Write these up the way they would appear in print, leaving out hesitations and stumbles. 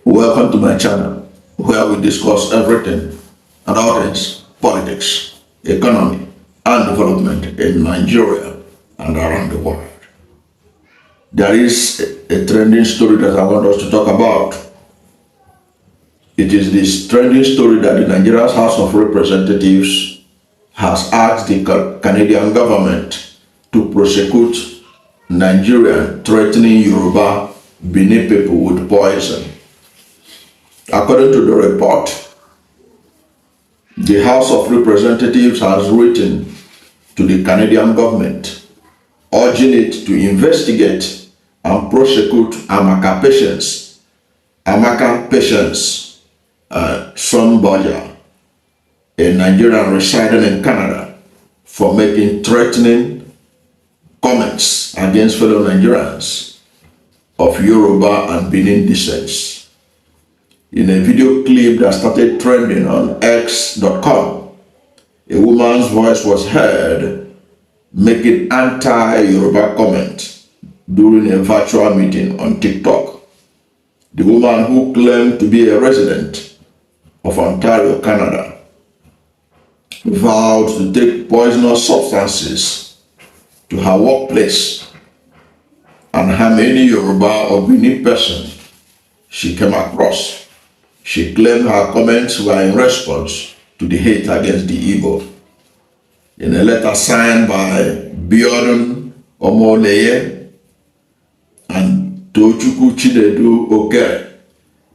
Welcome to my channel where we discuss everything and all things politics, economy, and development in Nigeria and around the world. There is a trending story that I want us to talk about. It is this trending story that the Nigerian House of Representatives has asked the Canadian government to prosecute Nigerian threatening Yoruba Benin people with poison. According to the report, the House of Representatives has written to the Canadian government urging it to investigate and prosecute Amaka Sonnberger, a Nigerian residing in Canada, for making threatening comments against fellow Nigerians of Yoruba and Benin descent. In a video clip that started trending on X.com, a woman's voice was heard making anti-Yoruba comments during a virtual meeting on TikTok. The woman, who claimed to be a resident of Ontario, Canada, vowed to take poisonous substances to her workplace and harm any Yoruba or Benin person she came across. She claimed her comments were in response to the hate against the Igbo. In a letter signed by Biodun Omoleye and Tochukwu Chinedu Oke,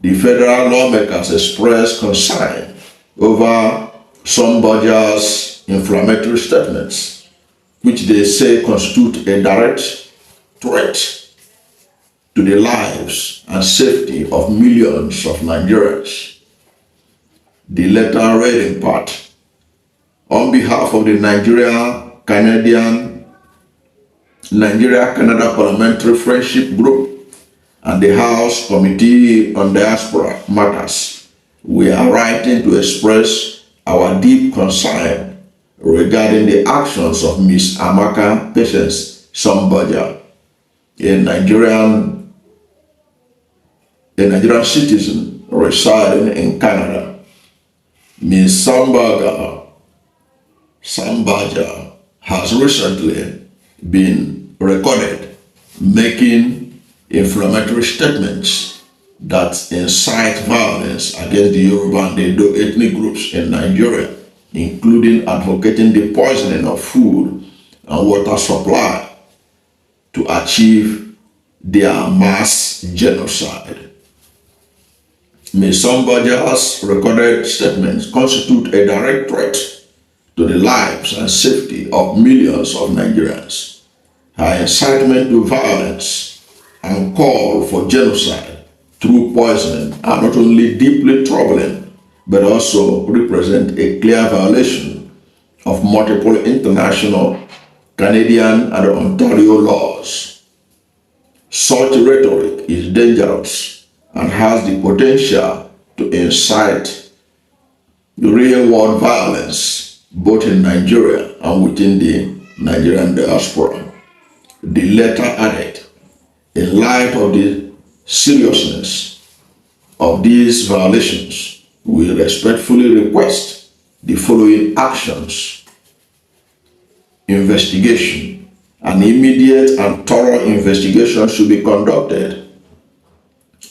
the federal lawmakers expressed concern over Sonnberger's inflammatory statements, which they say constitute a direct threat to the lives and safety of millions of Nigerians. The letter read in part, on behalf of the Nigeria-Canada Parliamentary Friendship Group and the House Committee on Diaspora Matters, we are writing to express our deep concern regarding the actions of Ms. Amaka Sonnberger, a Nigerian citizen residing in Canada. Ms. Sonnberger has recently been recorded making inflammatory statements that incite violence against the Yoruba and Edo ethnic groups in Nigeria, including advocating the poisoning of food and water supply to achieve their mass genocide. Ms. Sonnberger's recorded statements constitute a direct threat to the lives and safety of millions of Nigerians. Her incitement to violence and call for genocide through poisoning are not only deeply troubling, but also represent a clear violation of multiple international, Canadian, and Ontario laws. Such rhetoric is dangerous and has the potential to incite real-world violence both in Nigeria and within the Nigerian diaspora. The letter added, in light of the seriousness of these violations, we respectfully request the following actions: investigation. An immediate and thorough investigation should be conducted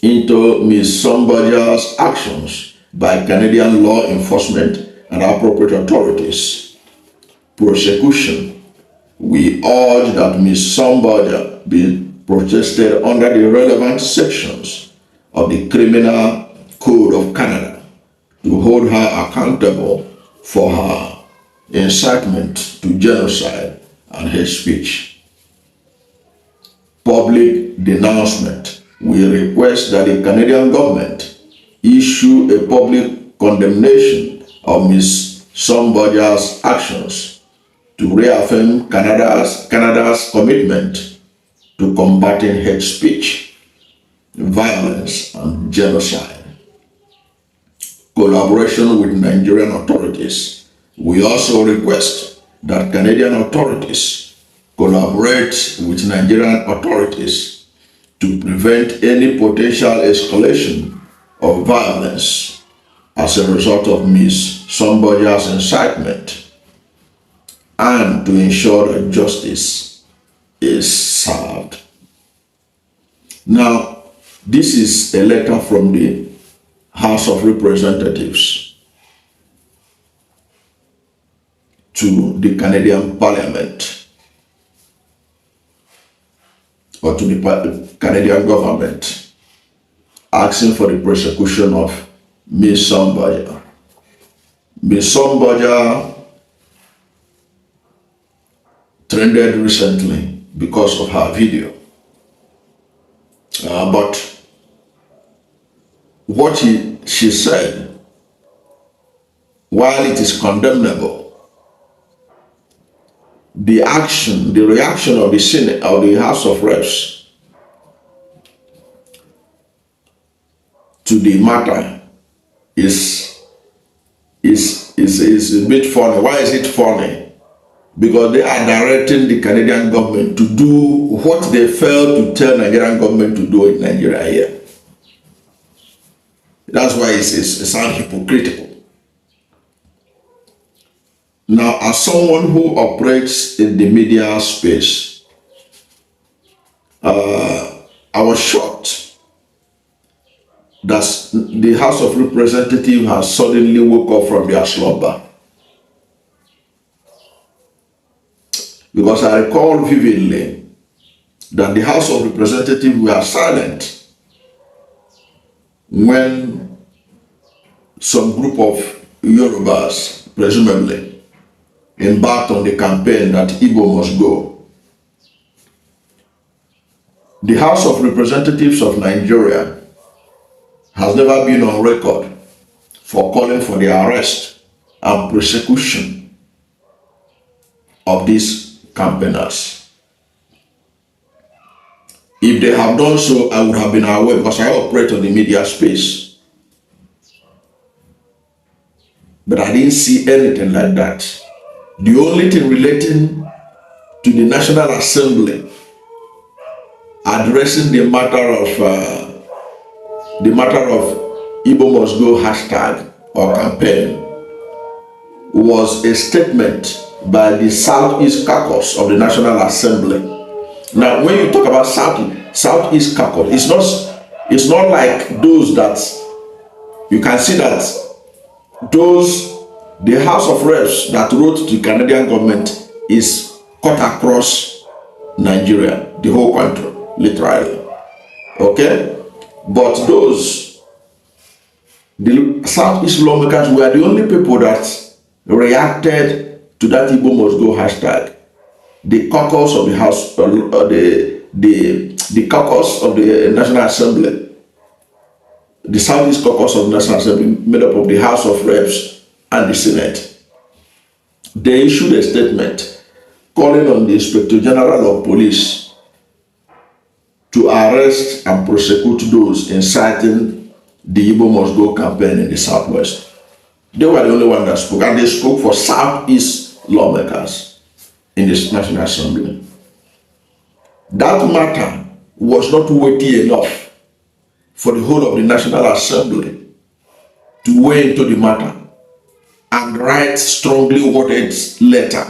into Ms. Sonnberger's actions by Canadian law enforcement and appropriate authorities. Prosecution. We urge that Ms. Sonnberger be protested under the relevant sections of the Criminal Code of Canada to hold her accountable for her incitement to genocide and hate speech. Public denouncement. We request that the Canadian government issue a public condemnation of Ms. Sonnberger's actions to reaffirm Canada's commitment to combating hate speech, violence, and genocide. Collaboration with Nigerian authorities. We also request that Canadian authorities collaborate with Nigerian authorities to prevent any potential escalation of violence as a result of Ms. Sonnberger's incitement, and to ensure that justice is served. Now, this is a letter from the House of Representatives to the Canadian Parliament, or to the Canadian government, asking for the prosecution of Ms. Sonnberger. Ms. Sonnberger trended recently because of her video. But what she said, while it is condemnable, the reaction of the Senate, of the House of Reps to the matter is a bit funny. Why is it funny? Because they are directing the Canadian government to do what they failed to tell Nigerian government to do in Nigeria here. That's why it sounds hypocritical. Now, as someone who operates in the media space, I was shocked that the House of Representatives has suddenly woke up from their slumber. Because I recall vividly that the House of Representatives were silent when some group of Yorubas, presumably, embarked on the campaign that Igbo must go. The House of Representatives of Nigeria has never been on record for calling for the arrest and prosecution of these campaigners. If they have done so, I would have been aware, because I operate on the media space. But I didn't see anything like that. The only thing relating to the National Assembly addressing the matter of Igbo must go hashtag or campaign was a statement by the Southeast Caucus of the National Assembly. Now, when you talk about Southeast Caucus, it's not like those that you can see that the House of Reps that wrote to the Canadian government is cut across Nigeria, the whole country, literally. Okay? But the Southeast lawmakers were the only people that reacted to that Igbo must go hashtag. The caucus of the House, the caucus of the National Assembly, the Southeast caucus of the National Assembly, made up of the House of Reps and the Senate, they issued a statement calling on the Inspector General of Police to arrest and prosecute those inciting the Igbo must go campaign in the Southwest. They were the only one that spoke, and they spoke for Southeast lawmakers in the National Assembly. That matter was not weighty enough for the whole of the National Assembly to weigh into the matter and write strongly worded letter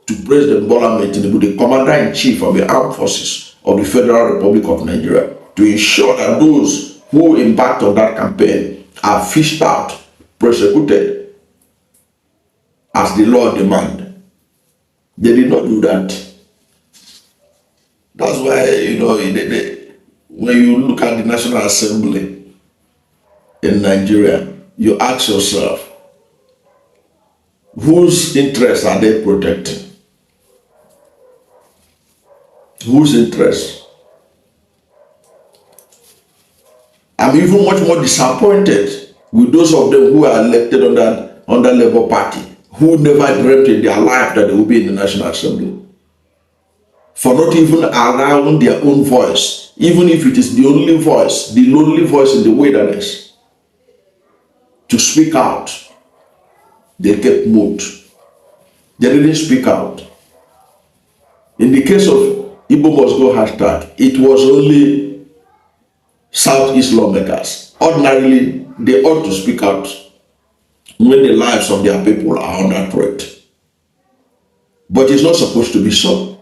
to President Bola Ahmed Tinubu, the Commander-in-Chief of the Armed Forces of the Federal Republic of Nigeria, to ensure that those who embarked on that campaign are fished out, prosecuted as the law demands. They did not do that. That's why, when you look at the National Assembly in Nigeria, you ask yourself, whose interests are they protecting? Whose interests? I'm even much more disappointed with those of them who are elected under Labour Party, who never dreamt in their life that they will be in the National Assembly, for not even allowing their own voice, even if it is the only voice, the lonely voice in the wilderness, to speak out. They kept mute. They didn't speak out. In the case of Igbo must go hashtag, it was only Southeast lawmakers Ordinarily, they ought to speak out when the lives of their people are under threat. But it's not supposed to be so.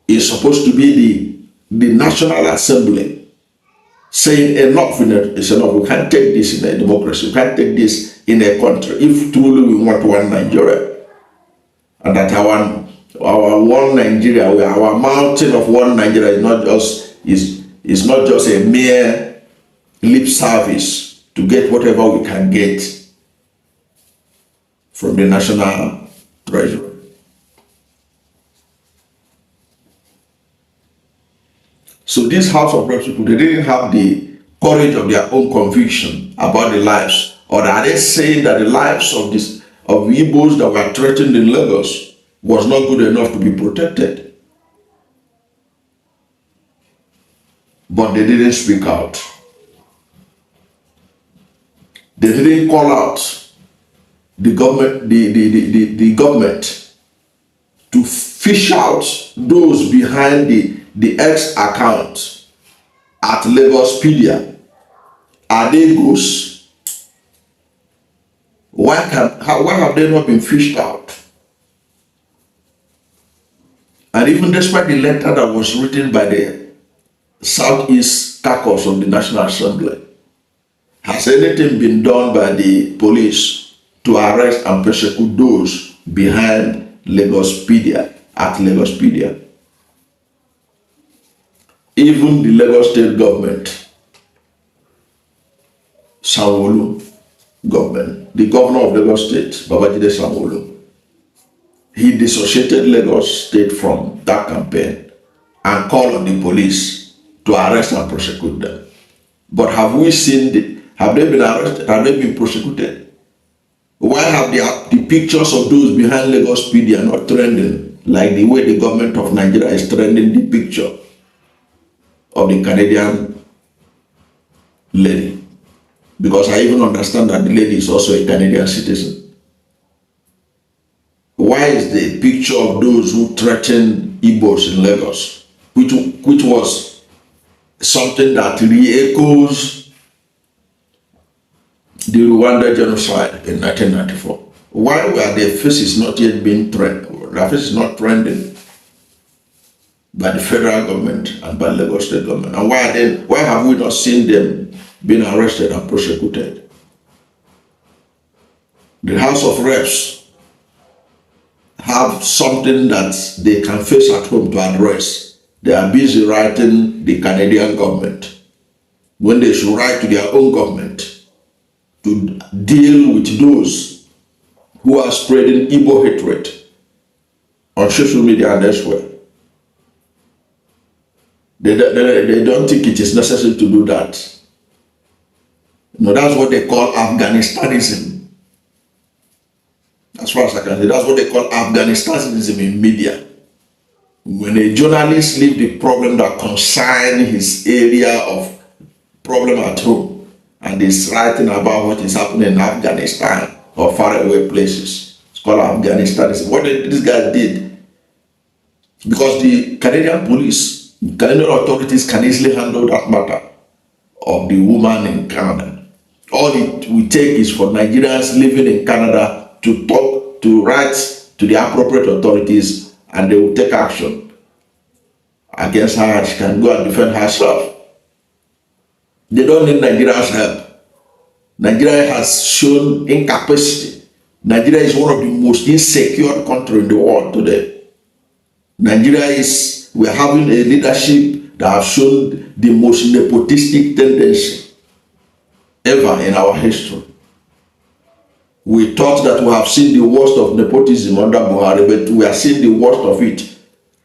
It's supposed to be the National Assembly saying enough is enough. We can't take this in a democracy. We can't take this in a country if truly we want one Nigeria. And that our one Nigeria, our mountain of one Nigeria is not just a mere lip service to get whatever we can get from the national treasury. So this House of Reps people, they didn't have the courage of their own conviction about the lives, or are they saying that the lives of Igbos that were threatened in Lagos was not good enough to be protected? But they didn't speak out. They didn't call out the government to fish out those behind the X account at Lagospedia. Are they ghosts? Why have they not been fished out? And even despite the letter that was written by the Southeast Caucus of the National Assembly, has anything been done by the police to arrest and persecute those behind Lagospedia, at Lagospedia? Even the Lagos state government, Sanwo-Olu government, the governor of Lagos State, Babajide Sanwo-Olu, he dissociated Lagos State from that campaign and called on the police to arrest and prosecute them. But have we seen have they been arrested? Have they been prosecuted? Why have the pictures of those behind Lagospedia not trending like the way the government of Nigeria is trending the picture of the Canadian lady? Because I even understand that the lady is also a Canadian citizen. Why is the picture of those who threatened Igbos in Lagos, which was something that re-echoes the Rwanda genocide in 1994? Why were their faces not yet being trended? Their faces not trending by the federal government and by the Lagos state government? And why have we not seen them being arrested and prosecuted? The House of Reps have something that they can face at home to address. They are busy writing the Canadian government when they should write to their own government to deal with those who are spreading Igbo hatred on social media and elsewhere. They don't think it is necessary to do that. No, that's what they call Afghanistanism. As far as I can say, that's what they call Afghanistanism in media. When a journalist leaves the problem that concerns his area of problem at home and is writing about what is happening in Afghanistan or faraway places, it's called Afghanistanism. What this guy did, because the Canadian police, Canadian authorities can easily handle that matter of the woman in Canada. All it will take is for Nigerians living in Canada to write to the appropriate authorities, and they will take action against her, and she can go and defend herself. They don't need Nigeria's help. Nigeria has shown incapacity. Nigeria is one of the most insecure countries in the world today. We're having a leadership that has shown the most nepotistic tendency ever in our history. We thought that we have seen the worst of nepotism under Buhari, but we are seeing the worst of it,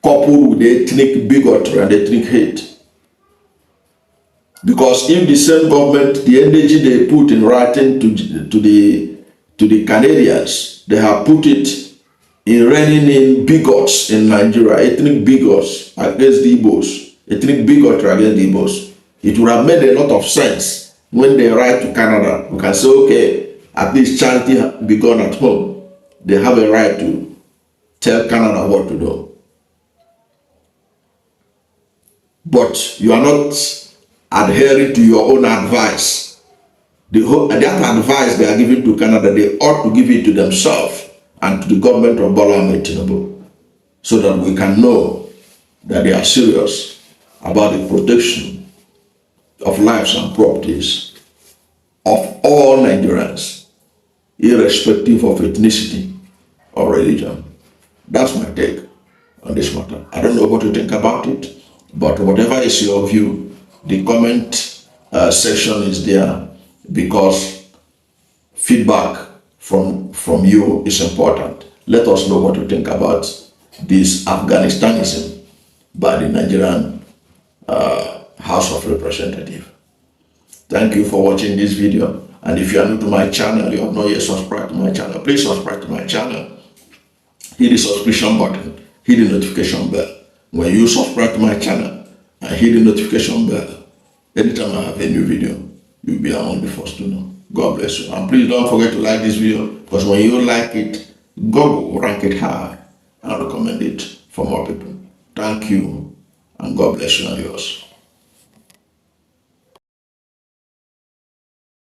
coupled with the ethnic bigotry and ethnic hate. Because if the same government, the energy they put in writing to the Canadians, they have put it in reining in bigots in Nigeria, ethnic bigots against the Igbos, ethnic bigotry against the Igbos, it would have made a lot of sense when they write to Canada. We can say, okay, at least charity begun at home. They have a right to tell Canada what to do. But you are not adhering to your own advice. That advice they are giving to Canada, they ought to give it to themselves and to the government of Bola Ahmed Tinubu, so that we can know that they are serious about the protection of lives and properties of all Nigerians, irrespective of ethnicity or religion. That's my take on this matter. I don't know what you think about it, but whatever is your view, the comment section is there, because feedback from you is important. Let us know what you think about this Afghanistanism by the Nigerian House of Representatives. Thank you for watching this video. And if you are new to my channel, you have not yet subscribed to my channel, please subscribe to my channel. Hit the subscription button, hit the notification bell. When you subscribe to my channel and hit the notification bell, anytime I have a new video, you'll be among the first to know. God bless you. And please don't forget to like this video, because when you like it, God will rank it high and recommend it for more people. Thank you, and God bless you and yours.